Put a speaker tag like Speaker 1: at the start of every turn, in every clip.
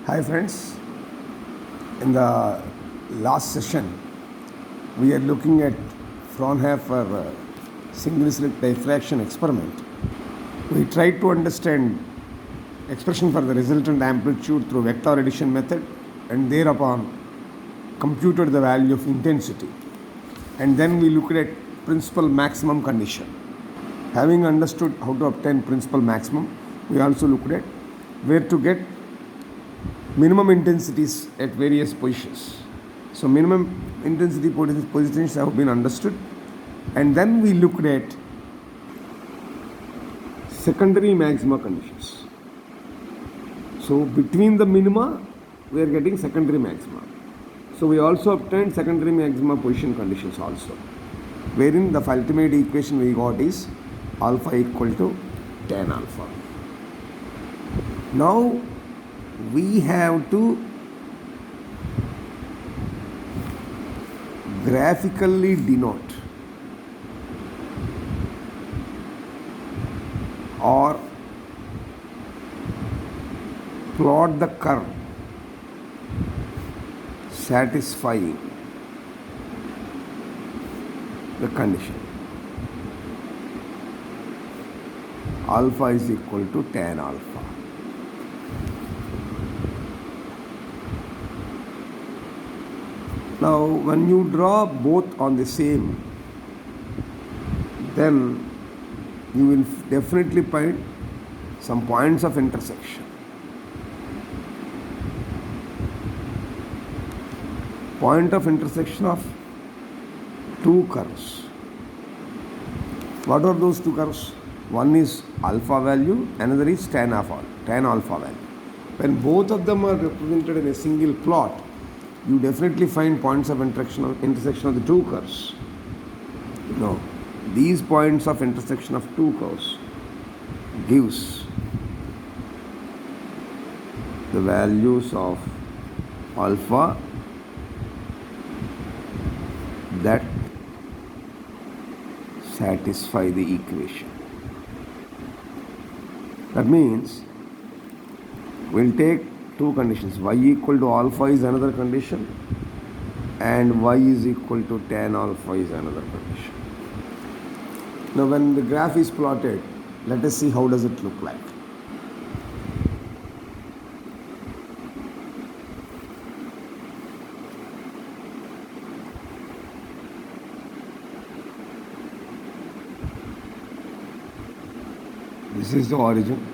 Speaker 1: Hi friends, in the last session we are looking at Fraunhofer single slit diffraction experiment. We tried to understand expression for the resultant amplitude through vector addition method and thereupon computed the value of intensity, and then we looked at principal maximum condition. Having understood how to obtain principal maximum, we also looked at where to get minimum intensities at various positions. So minimum intensity positions have been understood, and then we looked at secondary maxima conditions. So between the minima, we are getting secondary maxima. So we also obtained secondary maxima position conditions also, wherein the ultimate equation we got is alpha equal to tan alpha. Now we have to graphically denote or plot the curve satisfying the condition alpha is equal to tan alpha. Now, when you draw both on the same, then you will definitely find some points of intersection. Point of intersection of two curves. What are those two curves? One is alpha value, another is tan alpha value. When both of them are represented in a single plot, you definitely find points of intersection of the two curves. Now, these points of intersection of two curves gives the values of alpha that satisfy the equation. That means we'll take two conditions. Y equal to alpha is another condition, and y is equal to tan alpha is another condition. Now when the graph is plotted, let us see how does it look like. This is the origin.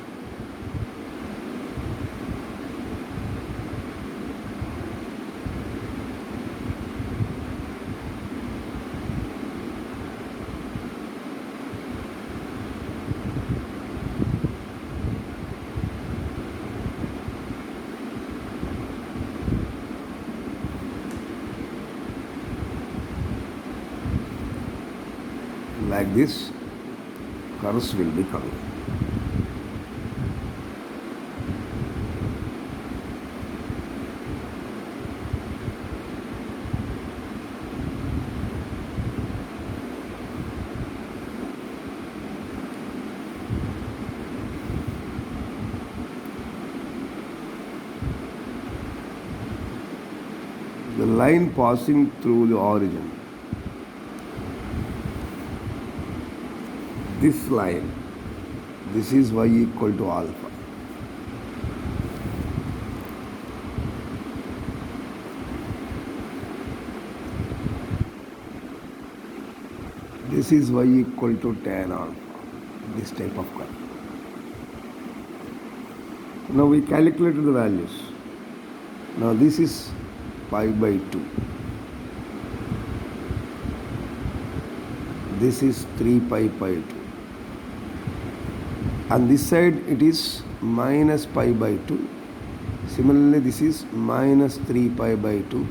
Speaker 1: Like this, curves will be coming. The line passing through the origin, this line, this is y equal to alpha. This is y equal to tan alpha, this type of curve. Now we calculated the values. Now this is pi by 2. This is 3 pi by 2. On this side it is minus pi by 2. Similarly this is minus 3 pi by 2,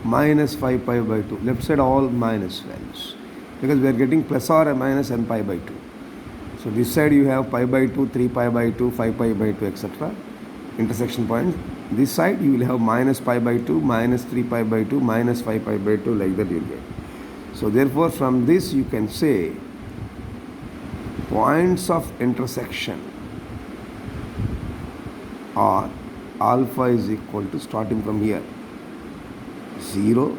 Speaker 1: minus 5 pi by 2. Left side all minus values, because we are getting plus or minus n pi by 2. So this side you have pi by 2, 3 pi by 2, 5 pi by 2, etc. intersection points. This side you will have minus pi by 2, minus 3 pi by 2, minus 5 pi by 2, like that you will get. So therefore from this you can say points of intersection are alpha is equal to, starting from here, 0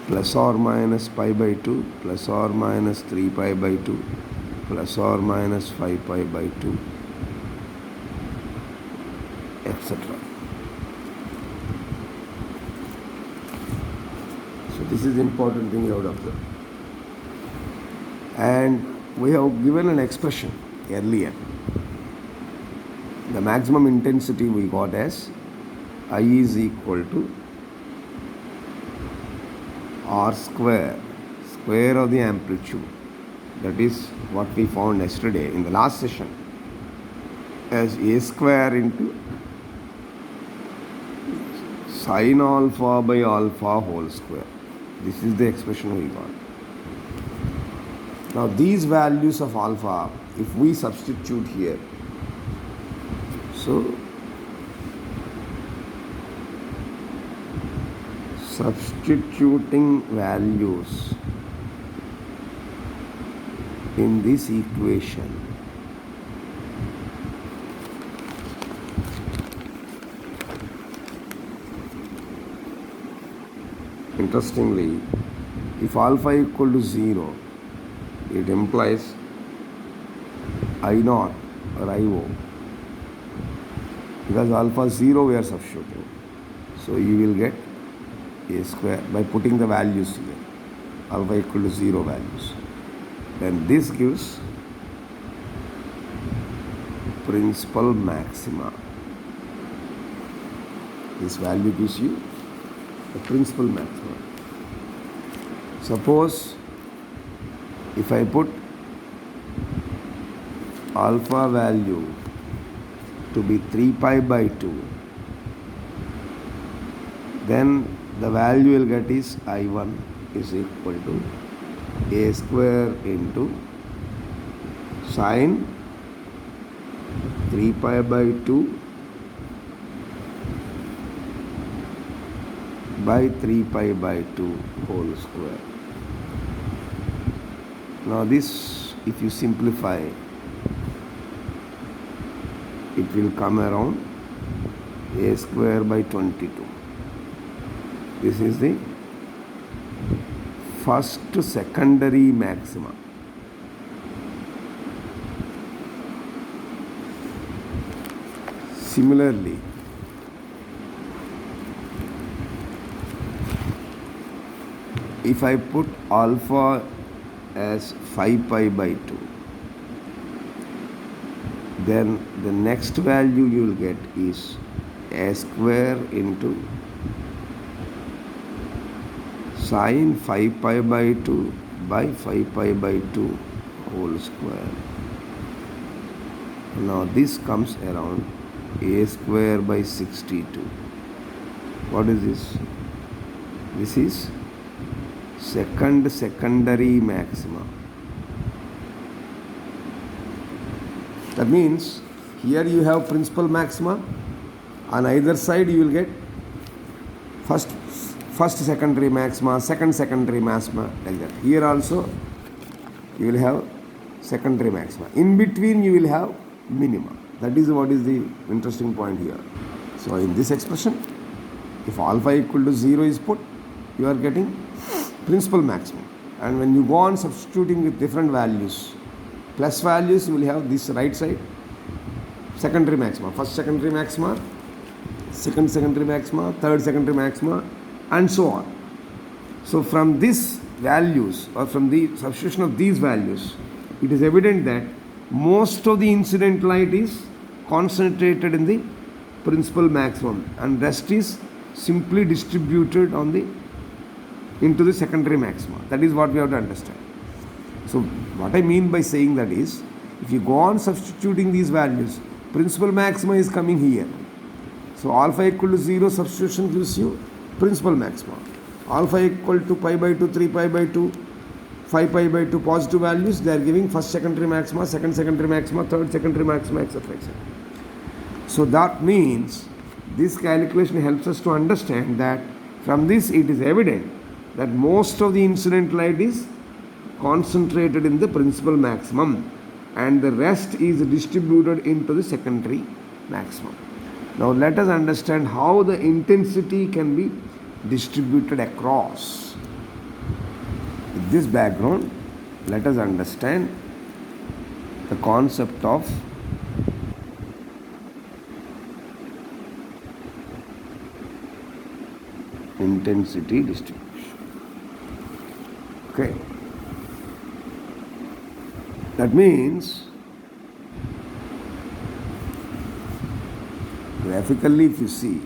Speaker 1: plus or minus pi by 2 plus or minus 3 pi by 2 plus or minus 5 pi by 2, etc. So this is the important thing you have to observe. And we have given an expression earlier. The maximum intensity we got as I is equal to R square, square of the amplitude. That is what we found yesterday in the last session as A square into sin alpha by alpha whole square. This is the expression we got. Now these values of alpha, if we substitute here, so substituting values in this equation, interestingly, if alpha equal to 0, it implies I naught or IO. Because alpha 0 we are substituting. So you will get A square by putting the values here. Alpha equal to 0 values. Then this gives principal maxima. This value gives you the principal maxima. Suppose if I put alpha value to be 3 pi by 2, then the value you will get is I1 is equal to A square into sine 3 pi by 2 by 3 pi by 2 whole square. Now this, if you simplify, it will come around A square by 22. This is the first secondary maxima. Similarly, if I put alpha as 5 pi by 2, then the next value you will get is A square into sine 5 pi by 2 by 5 pi by 2 whole square. Now this comes around A square by 62. What is this? This is secondary maxima. That means here you have principal maxima. On either side you will get first secondary maxima, second secondary maxima, like that. Here also you will have secondary maxima. In between you will have minima. That is what is the interesting point here. So in this expression, if alpha equal to 0 is put, you are getting principal maximum. And when you go on substituting with different values, plus values, you will have this right side, secondary maxima, first secondary maxima, second secondary maxima, third secondary maxima, and so on. So from these values, or from the substitution of these values, it is evident that most of the incident light is concentrated in the principal maximum, and rest is simply distributed on the into the secondary maxima. That is what we have to understand. So what I mean by saying that is, if you go on substituting these values, principal maxima is coming here. So alpha equal to 0 substitution gives you principal maxima. Alpha equal to pi by 2, 3 pi by 2, 5 pi by 2 positive values, they are giving first secondary maxima, second secondary maxima, third secondary maxima, etc. etc. So that means this calculation helps us to understand that from this it is evident that most of the incident light is concentrated in the principal maximum, and the rest is distributed into the secondary maximum. Now let us understand how the intensity can be distributed across. With this background, let us understand the concept of intensity distribution. Okay. That means graphically, if you see,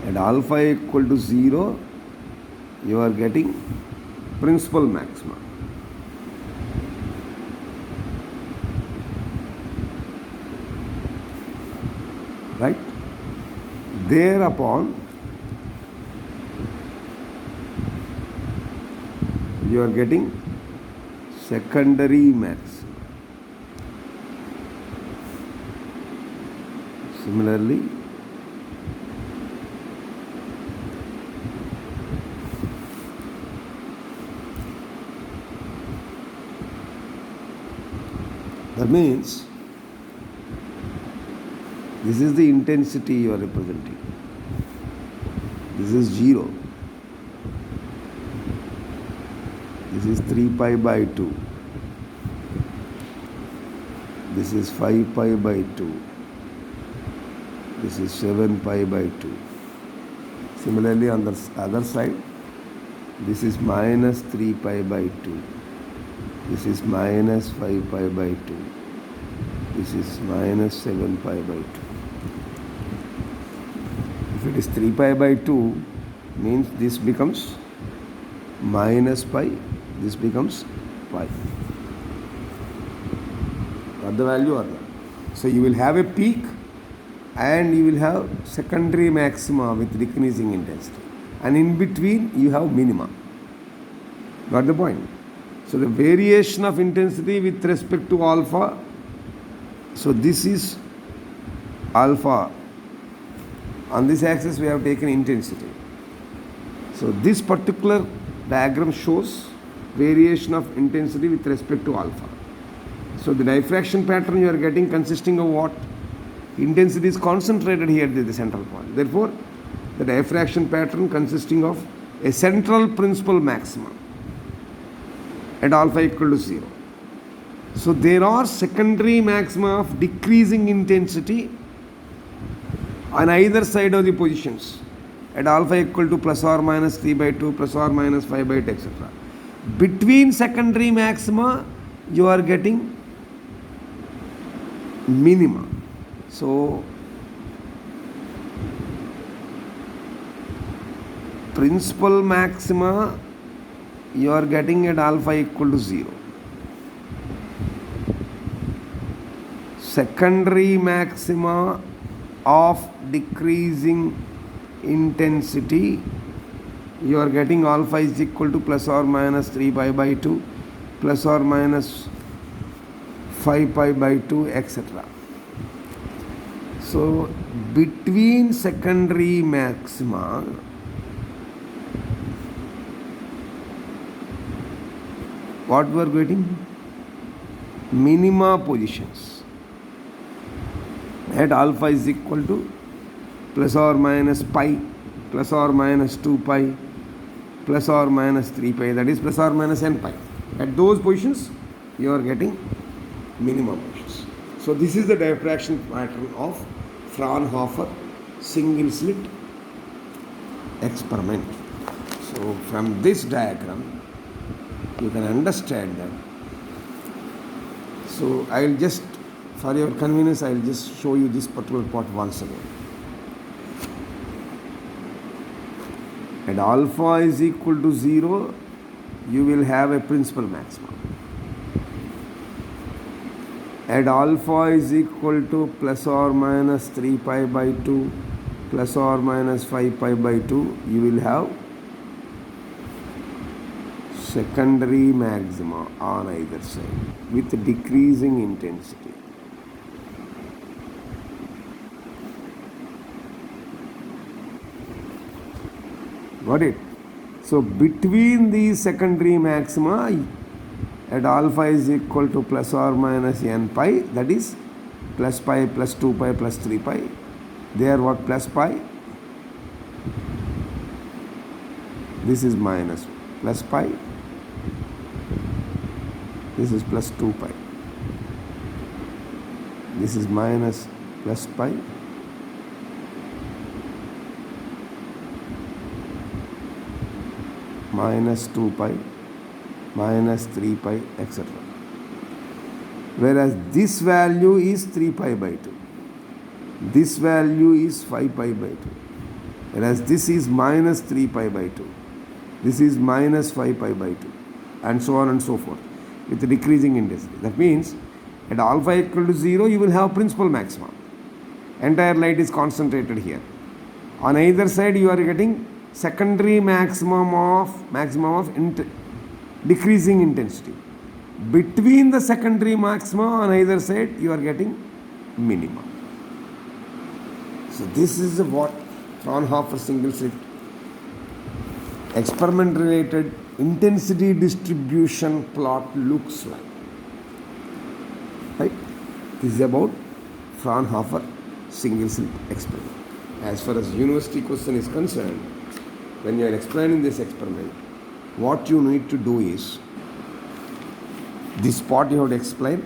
Speaker 1: at alpha equal to 0, you are getting principal maxima. Right? Thereupon, you are getting secondary maxima. Similarly, that means this is the intensity you are representing. This is 0. This is 3 pi by 2. This is 5 pi by 2. This is 7 pi by 2. Similarly, on the other side, this is minus 3 pi by 2. This is minus 5 pi by 2. This is minus 7 pi by 2. If it is 3 pi by 2, means this becomes minus pi, this becomes pi. Got the value or not? So you will have a peak and you will have secondary maxima with decreasing intensity. And in between you have minima. Got the point? So the variation of intensity with respect to alpha. So this is alpha. On this axis we have taken intensity. So this particular diagram shows variation of intensity with respect to alpha. So the diffraction pattern you are getting consisting of what? Intensity is concentrated here at the central point. Therefore, the diffraction pattern consisting of a central principal maximum at alpha equal to 0. So there are secondary maxima of decreasing intensity on either side of the positions at alpha equal to plus or minus 3 by 2, plus or minus 5 by 2, etc. Between secondary maxima, you are getting minima. So, principal maxima, you are getting at alpha equal to 0. Secondary maxima of decreasing intensity, you are getting alpha is equal to plus or minus 3 pi by 2, plus or minus 5 pi by 2, etc. So between secondary maxima, what we are getting? Minima positions at alpha is equal to plus or minus pi, plus or minus 2 pi, plus or minus 3 pi, that is plus or minus n pi. At those positions, you are getting minimum positions. So this is the diffraction pattern of Fraunhofer single slit experiment. So from this diagram, you can understand that. So I will just, for your convenience, I will just show you this particular part once again. At alpha is equal to 0, you will have a principal maximum. At alpha is equal to plus or minus 3 pi by 2, plus or minus 5 pi by 2, you will have secondary maxima on either side with decreasing intensity. Got it? So between these secondary maxima at alpha is equal to plus or minus n pi, that is plus pi, plus 2 pi, plus 3 pi. They are what? Plus pi. This is minus plus pi. This is plus 2 pi. This is minus plus pi. Minus 2 pi, minus 3 pi, etc. Whereas this value is 3 pi by 2. This value is 5 pi by 2. Whereas this is minus 3 pi by 2. This is minus 5 pi by 2. And so on and so forth with decreasing intensity. That means at alpha equal to 0, you will have principal maxima. Entire light is concentrated here. On either side, you are getting secondary maximum of decreasing intensity. Between the secondary maxima on either side, you are getting minimum. So this is what Fraunhofer single slit experiment related intensity distribution plot looks like. Right? This is about Fraunhofer single slit experiment. As far as university question is concerned, when you are explaining this experiment, what you need to do is, this part you have to explain,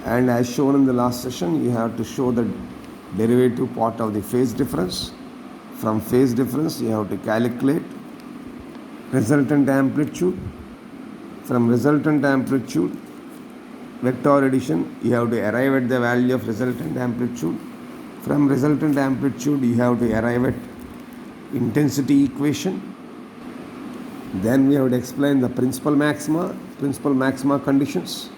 Speaker 1: and as shown in the last session, you have to show the derivative part of the phase difference. From phase difference, you have to calculate resultant amplitude. From resultant amplitude, vector addition, you have to arrive at the value of resultant amplitude. From resultant amplitude, you have to arrive at intensity equation. Then we have to explain the principal maxima conditions.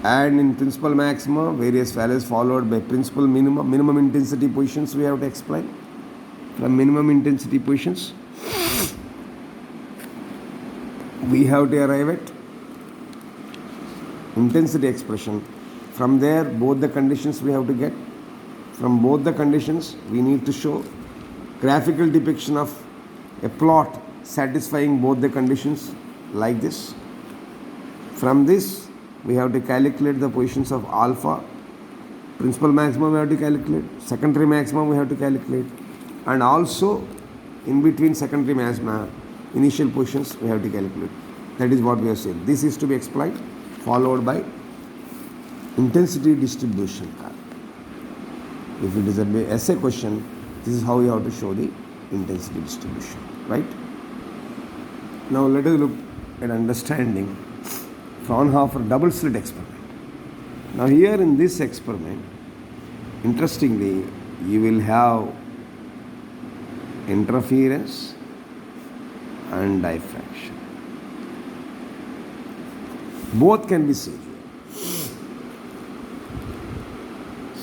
Speaker 1: And in principal maxima, various values followed by principal minimum intensity positions we have to explain. From minimum intensity positions, we have to arrive at intensity expression. From there, both the conditions we have to get. From both the conditions, we need to show graphical depiction of a plot satisfying both the conditions like this. From this, we have to calculate the positions of alpha. Principal maximum we have to calculate. Secondary maximum we have to calculate. And also, in between secondary maxima, initial positions we have to calculate. That is what we have said. This is to be explained, followed by intensity distribution curve. If it is an essay question, this is how you have to show the intensity distribution, right? Now let us look at understanding Fraunhofer double slit experiment. Now here in this experiment, interestingly, you will have interference and diffraction. Both can be seen here.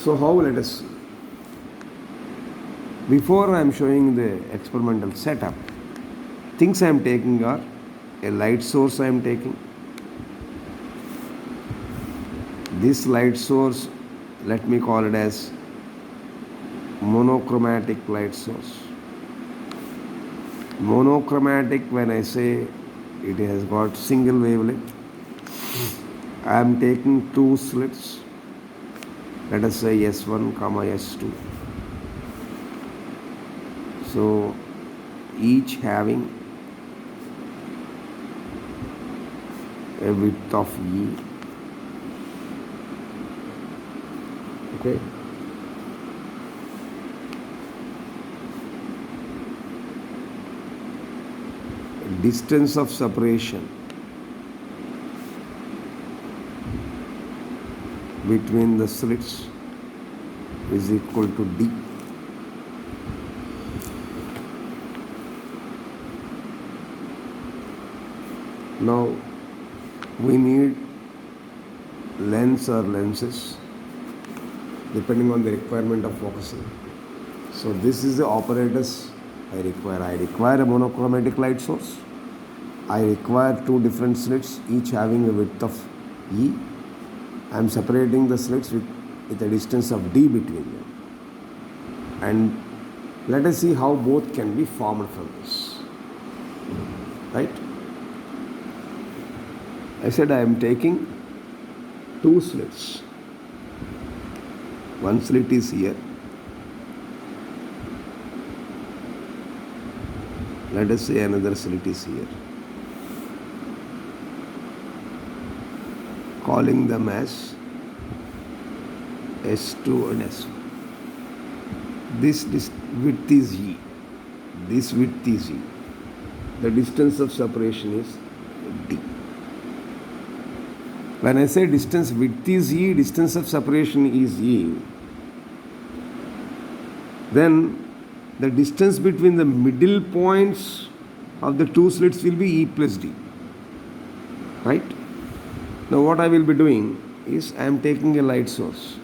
Speaker 1: So how, let us see. Before I am showing the experimental setup, things I am taking are a light source I am taking. This light source, let me call it as monochromatic light source. Monochromatic, when I say it has got single wavelength, I am taking two slits, let us say S1, S2. So each having a width of E. Okay. Distance of separation between the slits is equal to D. Now we need lens or lenses depending on the requirement of focusing. So this is the apparatus I require. I require a monochromatic light source. I require two different slits, each having a width of E. I am separating the slits with a distance of D between them. And let us see how both can be formed from this. right? I said I am taking two slits. One slit is here. Let us say another slit is here. Calling them as S2 and S1. This width is E. This width is E. The distance of separation is D. When I say distance width is E, distance of separation is E, then the distance between the middle points of the two slits will be E plus D. Right? Now what I will be doing is I am taking a light source.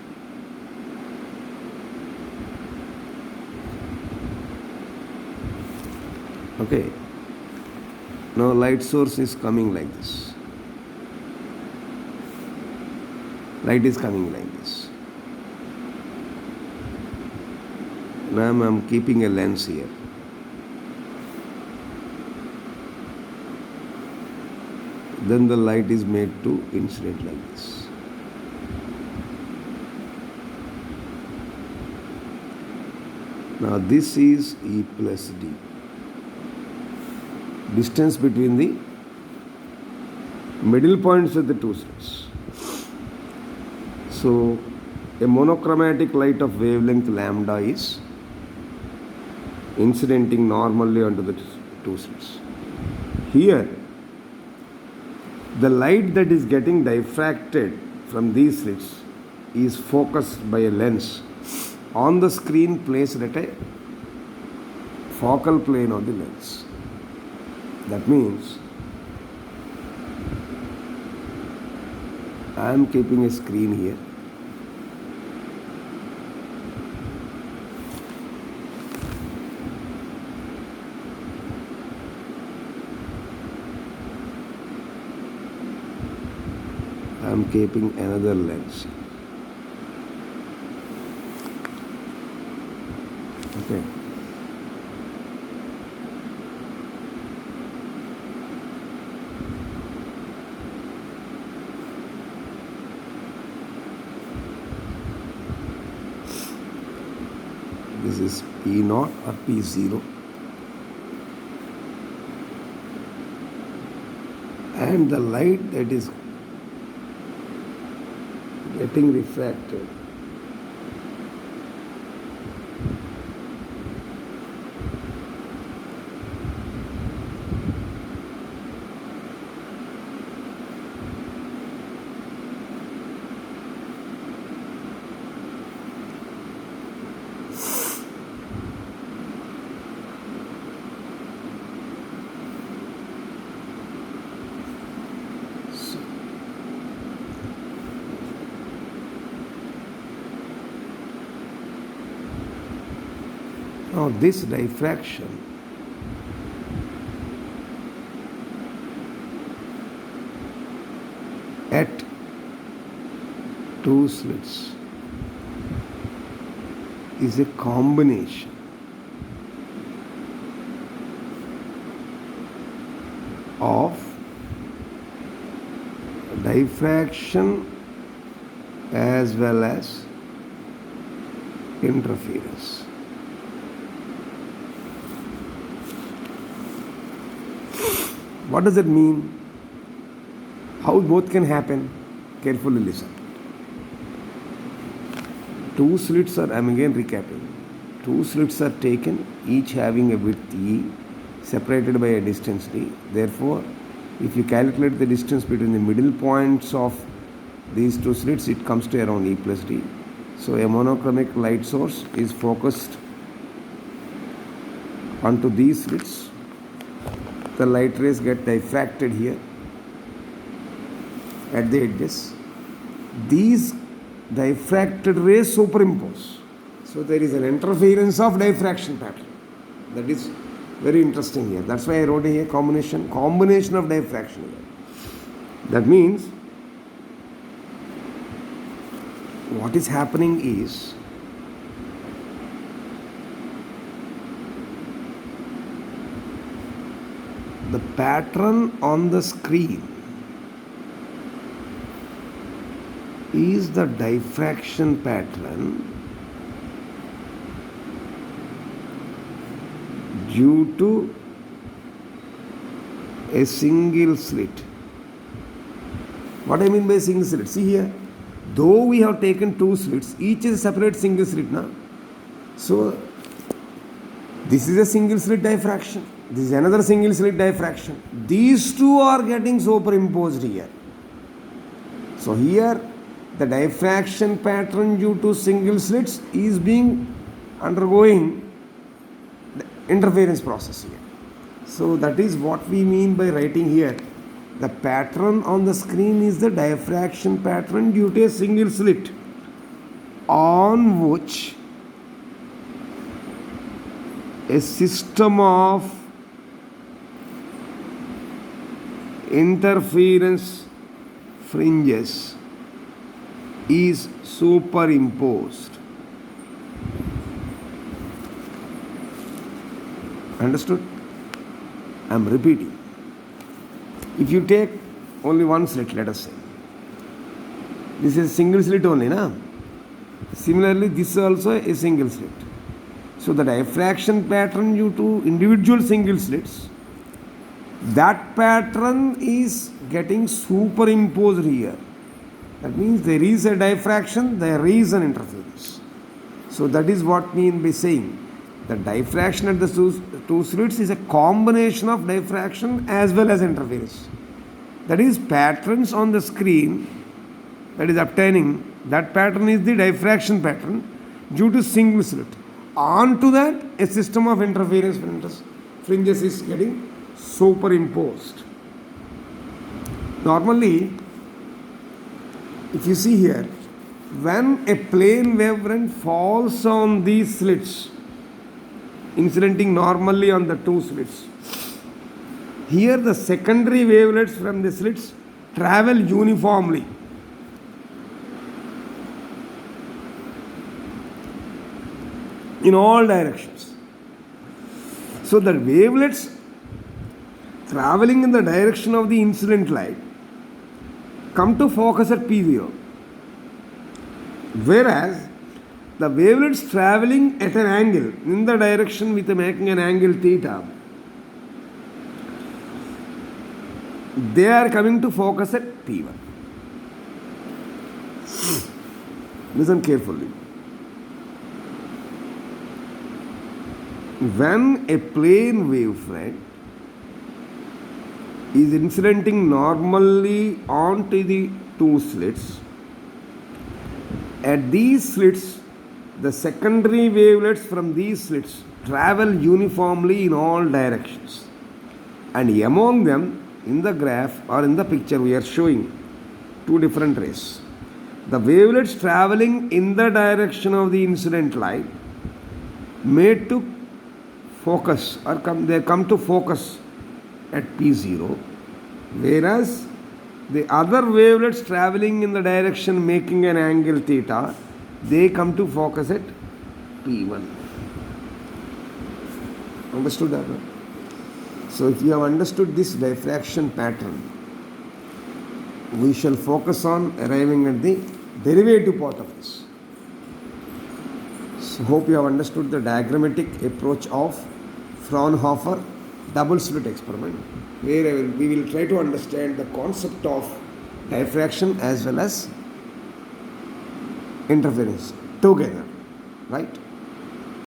Speaker 1: Okay. Now light source is coming like this. Light is coming like this. Now I am keeping a lens here. Then the light is made to incident like this. Now this is E plus D. Distance between the middle points of the two slits. So a monochromatic light of wavelength lambda is incidenting normally onto the two slits. Here, the light that is getting diffracted from these slits is focused by a lens on the screen placed at a focal plane of the lens. That means I am keeping a screen here. I am keeping another lens. Okay. This is P0 or P0. And the light that is getting refracted now this diffraction at two slits is a combination of diffraction as well as interference. What does it mean? How both can happen? Carefully listen. Two slits are, I am again recapping. Two slits are taken, each having a width E, separated by a distance D. Therefore, if you calculate the distance between the middle points of these two slits, it comes to around E plus D. So a monochromatic light source is focused onto these slits. The light rays get diffracted here at the edges. These diffracted rays superimpose. So there is an interference of diffraction pattern. That is very interesting here. That's why I wrote here combination of diffraction here. That means what is happening is the pattern on the screen is the diffraction pattern due to a single slit. What I mean by single slit? See here, though we have taken two slits, each is a separate single slit now. So this is a single slit diffraction. This is another single slit diffraction. These two are getting superimposed here. So here the diffraction pattern due to single slits is being undergoing the interference process here. So that is what we mean by writing here. The pattern on the screen is the diffraction pattern due to a single slit on which a system of interference fringes is superimposed. Understood? I am repeating. If you take only one slit, let us say, this is single slit only, na? Similarly, this is also a single slit. So the diffraction pattern due to individual single slits, that pattern is getting superimposed here. That means there is a diffraction, there is an interference. So that is what we mean by saying the diffraction at the two slits is a combination of diffraction as well as interference. That is, patterns on the screen that is obtaining, that pattern is the diffraction pattern due to single slit. On to that, a system of interference fringes is getting superimposed. Normally, if you see here, when a plane wavelength falls on these slits, incidenting normally on the two slits, here the secondary wavelets from the slits travel uniformly. In all directions. So the wavelets traveling in the direction of the incident light come to focus at P0, whereas the wavelets traveling at an angle in the direction with making an angle theta, they are coming to focus at P1. Listen carefully. When a plane wavefront is incidenting normally onto the two slits, at these slits, the secondary wavelets from these slits travel uniformly in all directions. And among them, in the graph or in the picture, we are showing two different rays. The wavelets traveling in the direction of the incident light made to focus or they come to focus at P0, whereas the other wavelets traveling in the direction making an angle theta, they come to focus at P1. Understood that? So if you have understood this diffraction pattern, we shall focus on arriving at the derivative part of this. So hope you have understood the diagrammatic approach of Fraunhofer double slit experiment, where we will try to understand the concept of diffraction as well as interference together, right?